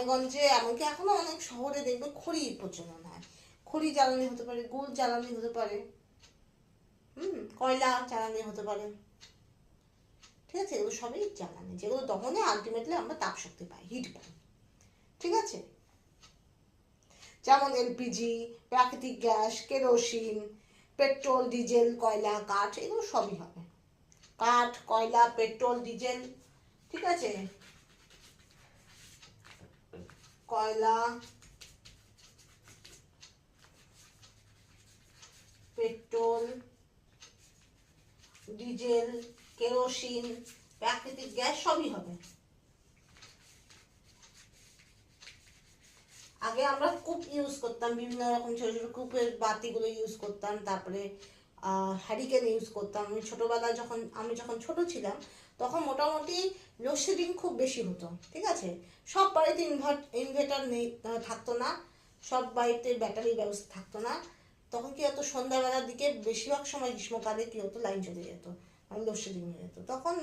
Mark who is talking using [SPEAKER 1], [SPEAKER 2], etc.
[SPEAKER 1] গ্রামেগঞ্জে এমনকি এখনো অনেক শহরে দেখবে খড়ির প্রচলন হয়। খড়ি জ্বালানি হতে পারে, গুড় জ্বালানি হতে পারে, কয়লা জ্বালানি হতে পারে। ঠিক আছে, এগুলো সবই জ্বালানি, যেগুলো দহনে আলটিমেটলি আমরা তাপ শক্তি পাই, হিট পাই। ঠিক আছে, যেমন এলপিজি, প্রাকৃতিক গ্যাস, কেরোসিন, পেট্রোল, ডিজেল, কয়লা, কাঠ, এগুলো সবই হবে। কাঠ, কয়লা, পেট্রোল, ডিজেল। ঠিক আছে, কয়লা, পেট্রোল, ডিজেল, কেরোসিন, প্রাকৃতিক গ্যাস সবই হবে। আগে আমরা কূপ ইউজ করতাম, বিভিন্ন রকম ছোট ছোট কূপের বাতিগুলো ইউজ করতাম, তারপরে হ্যারিকেন ইউজ করতাম। আমি ছোটবেলায় আমি যখন ছোট ছিলাম তখন মোটামুটি লোডশেডিং খুব বেশি হতো। ঠিক আছে, সব বাড়িতে ইনভার্টার নেই, থাকতো না, সব বাড়িতে ব্যাটারি ব্যবস্থা থাকতো না। তখন কি হতো, সন্ধ্যাবেলার দিকে বেশিরভাগ সময় গ্রীষ্মকালে কি হতো, লাইন চলে যেত, লোডশেডিং হয়ে যেত। তখন